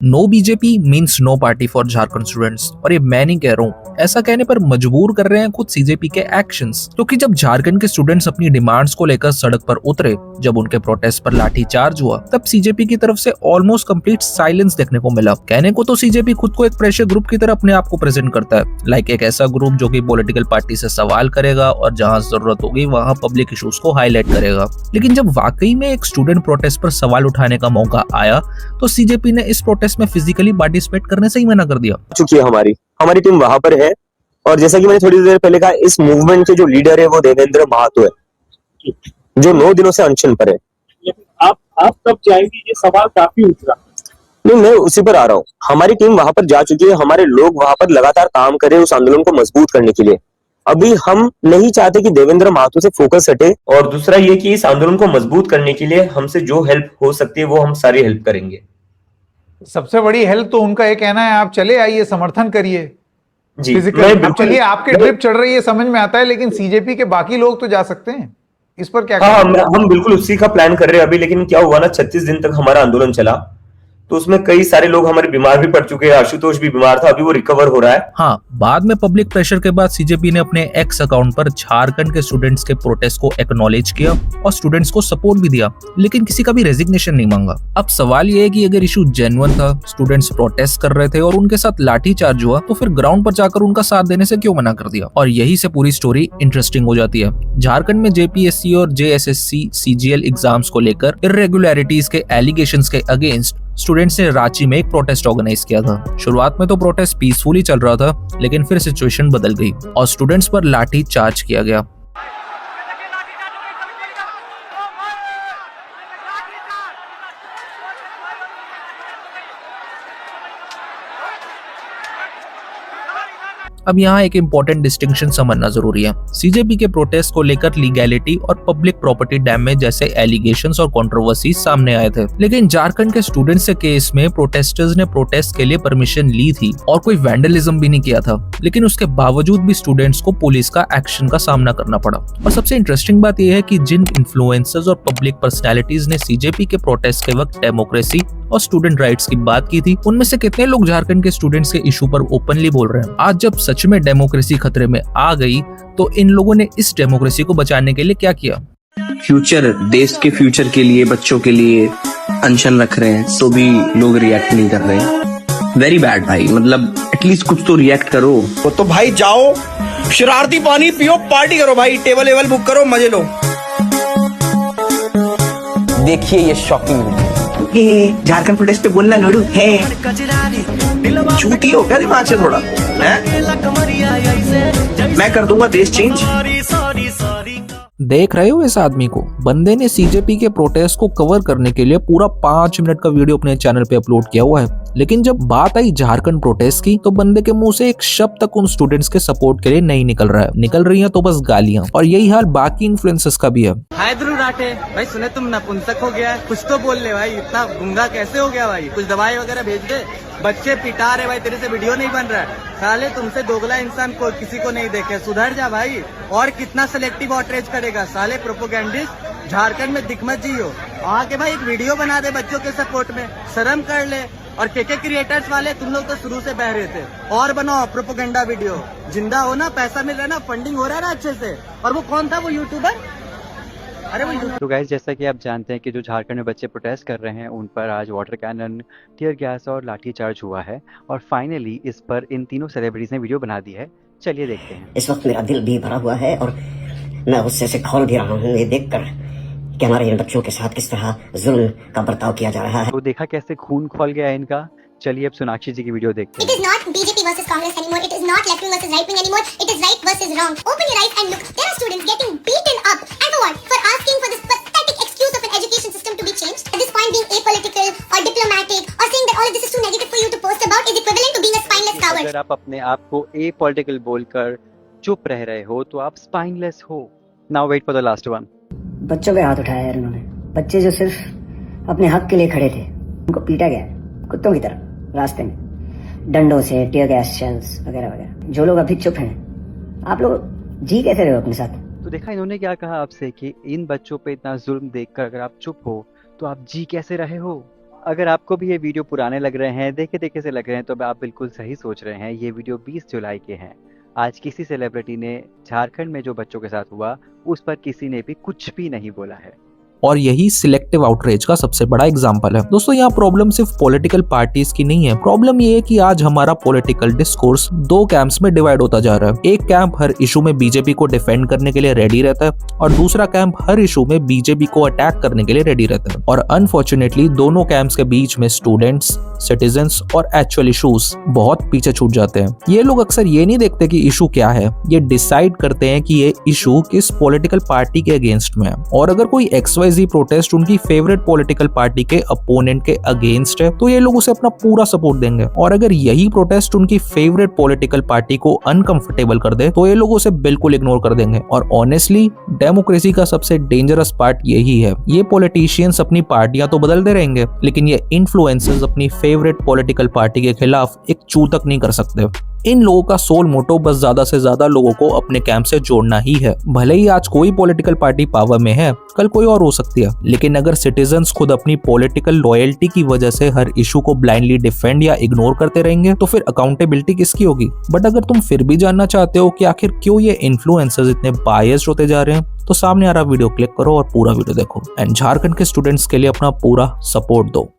No BJP means no party for Jharkhand students. और ये मैं नहीं कह रहा हूँ, ऐसा कहने पर मजबूर कर रहे हैं खुद सीजेपी के एक्शंस। क्योंकि जब झारखंड के स्टूडेंट्स अपनी डिमांड्स को लेकर सड़क पर उतरे, जब उनके प्रोटेस्ट पर लाठीचार्ज हुआ, तब सीजेपी की तरफ से ऑलमोस्ट कंप्लीट साइलेंस देखने को मिला। कहने को तो सीजेपी खुद को एक प्रेशर ग्रुप की तरह अपने आप को प्रेजेंट करता है, लाइक एक ऐसा ग्रुप जो कि पॉलिटिकल पार्टी से सवाल करेगा और जहां जरूरत होगी वहां पब्लिक इश्यूज को हाईलाइट करेगा। लेकिन जब वाकई में एक स्टूडेंट प्रोटेस्ट पर सवाल उठाने का मौका आया, तो सीजेपी ने इस प्रोटेस्ट में फिजिकली पार्टिसिपेट करने से ही मना कर दिया। चुकी है हमारी टीम वहां पर है, और जैसा कि मैंने थोड़ी देर पहले कहा, इस मूवमेंट के जो लीडर है वो देवेंद्र महातो है, जो 9 दिनों से अनशन पर है। आप कब जाएंगे? ये सवाल काफी उठ रहा है। नहीं, मैं उसी पर आ रहा हूँ। हमारी टीम वहां पर जा चुकी है, हमारे लोग वहां पर लगातार काम कर रहे हैं उस आंदोलन को मजबूत करने के लिए। अभी हम नहीं चाहते कि देवेंद्र महातो से फोकस हटे, और दूसरा ये कि इस आंदोलन को मजबूत करने के लिए हमसे जो हेल्प हो सकती है वो हम सारी हेल्प करेंगे। सबसे बड़ी हेल्प तो उनका ये कहना है, आप चले आइए, समर्थन करिए जी, फिजिकल। चलिए, आपकी ट्रिप चल रही है, समझ में आता है, लेकिन सीजेपी के बाकी लोग तो जा सकते हैं, इस पर क्या? हाँ, हम बिल्कुल उसी का प्लान कर रहे हैं अभी। लेकिन क्या हुआ ना, 36 दिन तक हमारा आंदोलन चला, तो उसमें कई सारे लोग हमारे बीमार भी पड़ चुके हैं। आशुतोष भी बीमार था, अभी वो रिकवर हो रहा है। हाँ, बाद में पब्लिक प्रेशर के बाद सीजेपी ने अपने एक्स अकाउंट पर झारखंड के स्टूडेंट्स के प्रोटेस्ट को एक्नॉलेज किया और स्टूडेंट्स को सपोर्ट भी दिया, लेकिन किसी का भी रेजिग्नेशन नहीं मांगा। अब सवाल ये है कि अगर इशू जेन्युइन था, स्टूडेंट्स प्रोटेस्ट कर रहे थे और उनके साथ लाठीचार्ज हुआ, तो फिर ग्राउंड पर जाकर उनका साथ देने से क्यों मना कर दिया? और यही से पूरी स्टोरी इंटरेस्टिंग हो जाती है। झारखंड में जेपीएससी और जेएसएससी सीजीएल एग्जाम्स को लेकर इर्रेगुलरिटीज के एलिगेशंस के अगेंस्ट स्टूडेंट्स ने रांची में एक प्रोटेस्ट ऑर्गेनाइज किया था। शुरुआत में तो प्रोटेस्ट पीसफुली चल रहा था, लेकिन फिर सिचुएशन बदल गई और स्टूडेंट्स पर लाठी चार्ज किया गया। अब यहाँ एक इम्पोर्टेंट डिस्टिंक्शन समझना जरूरी है। सीजेपी के प्रोटेस्ट को लेकर लीगैलिटी और पब्लिक प्रॉपर्टी डैमेज जैसे एलिगेशंस और कंट्रोवर्सीज सामने आए थे, लेकिन झारखंड के स्टूडेंट्स के केस में प्रोटेस्टर्स ने प्रोटेस्ट के लिए परमिशन ली थी और कोई वैंडलिज्म भी नहीं किया था, लेकिन उसके बावजूद भी स्टूडेंट्स को पुलिस का एक्शन का सामना करना पड़ा। और सबसे इंटरेस्टिंग बात यह है कि जिन इन्फ्लुएंसर्स और पब्लिक पर्सनैलिटीज ने सीजेपी के प्रोटेस्ट के वक्त डेमोक्रेसी और स्टूडेंट राइट्स की बात की थी, उनमें से कितने लोग झारखंड के स्टूडेंट्स के इशू पर ओपनली बोल रहे हैं? आज जब सच में डेमोक्रेसी खतरे में आ गई, तो इन लोगों ने इस डेमोक्रेसी को बचाने के लिए क्या किया? फ्यूचर, देश के फ्यूचर के लिए, बच्चों के लिए अनशन रख रहे हैं, तो भी लोग रिएक्ट नहीं कर रहे हैं। वेरी बैड भाई, मतलब एटलीस्ट कुछ तो रिएक्ट करो। तो भाई जाओ, शरारती पानी पियो, पार्टी करो भाई, टेबल वेबल बुक करो, मजे लो। देखिए ये शॉकिंग झारखंड प्रोटेस्ट पे बोलना लोडू है, झूठी हो गया दिमाग से थोड़ा है? मैं कर दूंगा देश चेंज। देख रहे हो इस आदमी को? बंदे ने सीजेपी के प्रोटेस्ट को कवर करने के लिए पूरा 5 मिनट का वीडियो अपने चैनल पे अपलोड किया हुआ है, लेकिन जब बात आई झारखंड प्रोटेस्ट की, तो बंदे के मुंह से एक शब्द तक उन स्टूडेंट्स के सपोर्ट के लिए नहीं निकल रहा है। निकल रही हैं तो बस गालियां। और यही हाल बाकी इन्फ्लुएंसर्स का भी है। हाय ध्रुव राठे भाई, सुने तुम नपुंसक हो गया, कुछ तो बोल ले भाई, इतना गुंगा कैसे हो गया भाई? कुछ दवाई वगैरह भेज दे, बच्चे पिटा रहे भाई, तेरे से वीडियो नहीं बन रहा है। साले तुमसे दोगला इंसान को किसी को नहीं देखे, सुधर जा भाई। और कितना सिलेक्टिव आउटरीच करेगा साले प्रोपोगेंडिस्ट? झारखंड में दिख मत जियो, आके भाई एक वीडियो बना दे बच्चों के सपोर्ट में, शर्म कर ले। और केके क्रिएटर्स वाले तुम लोग तो शुरू से बह रहे थे, और बनाओ प्रोपोगेंडा वीडियो। जिंदा हो ना, पैसा मिल रहा है ना, फंडिंग हो रहा है ना अच्छे से। और वो कौन था वो यूट्यूबर? तो गाइस, जैसा कि आप जानते हैं कि जो झारखंड में बच्चे प्रोटेस्ट कर रहे हैं, उन पर आज वाटर कैनन, टीयर गैस और लाठीचार्ज हुआ है। और फाइनली इस पर इन तीनों सेलिब्रिटीज ने वीडियो बना दी है। चलिए देखते हैं। इस वक्त मेरा दिल भी भरा हुआ है और मैं गुस्से से खौल भी रहा हूँ ये देखकर कि हमारे इन बच्चों के साथ किस तरह जुल्म का बर्ताव किया जा रहा है। तो देखा कैसे खून खौल गया है इनका। चलिए अब सोनाक्षी जी की वीडियो देखते हैं। It is not BJP versus Congress anymore. It is not left wing versus right wing anymore. It is right versus wrong. Open your eyes and look. There are students getting beaten up. And for what? For asking for this pathetic excuse of an education system to be changed. At this point, being apolitical or diplomatic or saying that all of this is too negative for you to post about is equivalent to being a spineless coward. अगर आप अपने आप को apolitical बोलकर चुप रह रहे हो, तो आप spineless हो। Now wait for the last one. बच्चों पे हाथ उठाया यार इन्होंने। बच्चे जो सिर्फ अपने हक के लिए खड़े थे, उनको पीटा गया कुत्तों की तरह रास्ते में, डंडों से, टीयर गैस शेल्स वगैरह वगैरह। जो लोग अभी चुप हैं, आप लोग जी कैसे रहे हो अपने साथ? तो देखा इन्होंने क्या कहा आपसे कि इन बच्चों पे इतना जुल्म देखकर अगर आप चुप हो तो आप जी कैसे रहे हो। अगर आपको भी ये वीडियो पुराने लग रहे हैं, देखे से लग रहे हैं, तो आप बिल्कुल सही सोच रहे हैं। ये वीडियो 20 जुलाई के हैं। आज किसी सेलिब्रिटी ने झारखंड में जो बच्चों के साथ हुआ उस पर किसी ने भी कुछ भी नहीं बोला है। और यही सिलेक्टिव आउटरीच का सबसे बड़ा एग्जाम्पल है। दोस्तों यहाँ प्रॉब्लम सिर्फ पॉलिटिकल पार्टीज की नहीं है। प्रॉब्लम ये है कि आज हमारा पॉलिटिकल डिस्कोर्स दो कैंप्स में डिवाइड होता जा रहा है। एक कैंप हर इशू में बीजेपी को डिफेंड करने के लिए रेडी रहता है और दूसरा कैंप हर इशू में बीजेपी को अटैक करने के लिए रेडी रहता है। और अनफॉर्चुनेटली दोनों कैंप्स के बीच में स्टूडेंट्स, सिटीजन्स और एक्चुअल इशूज बहुत पीछे छूट जाते हैं। ये लोग अक्सर ये नहीं देखते कि इशू क्या है, ये डिसाइड करते हैं कि ये इशू किस पॉलिटिकल पार्टी के अगेंस्ट में है। और अगर कोई XYZ प्रोटेस्ट उनकी फेवरेट पॉलिटिकल पार्टी के अपोनेंट के अगेंस्ट है तो ये लोग उसे अपना पूरा सपोर्ट देंगे। और अगर यही प्रोटेस्ट उनकी फेवरेट पॉलिटिकल पार्टी को अनकंफर्टेबल कर दे तो ये लोग उसे बिल्कुल इग्नोर कर देंगे। और ऑनेस्टली डेमोक्रेसी का सबसे डेंजरस पार्ट यही है। ये पॉलिटिशियंस अपनी पार्टियां तो बदलते रहेंगे लेकिन ये इन्फ्लुएंसर्स अपनी फेवरेट पॉलिटिकल पार्टी के खिलाफ एक चू तक नहीं कर सकते। इन लोगों का सोल मोटो बस ज्यादा से ज्यादा लोगों को अपने कैंप से जोड़ना ही है। भले ही आज कोई पॉलिटिकल पार्टी पावर में है, कल कोई और हो सकती है, लेकिन अगर सिटीजन्स खुद अपनी पॉलिटिकल लॉयल्टी की वजह से हर इशू को ब्लाइंडली डिफेंड या इग्नोर करते रहेंगे तो फिर अकाउंटेबिलिटी किसकी होगी। बट अगर तुम फिर भी जानना चाहते हो कि आखिर क्यों ये इन्फ्लुएंसर्स इतने बायस्ड होते जा रहे हैं तो सामने आ रहा वीडियो क्लिक करो और पूरा वीडियो देखो एंड झारखंड के स्टूडेंट्स के लिए अपना पूरा सपोर्ट दो।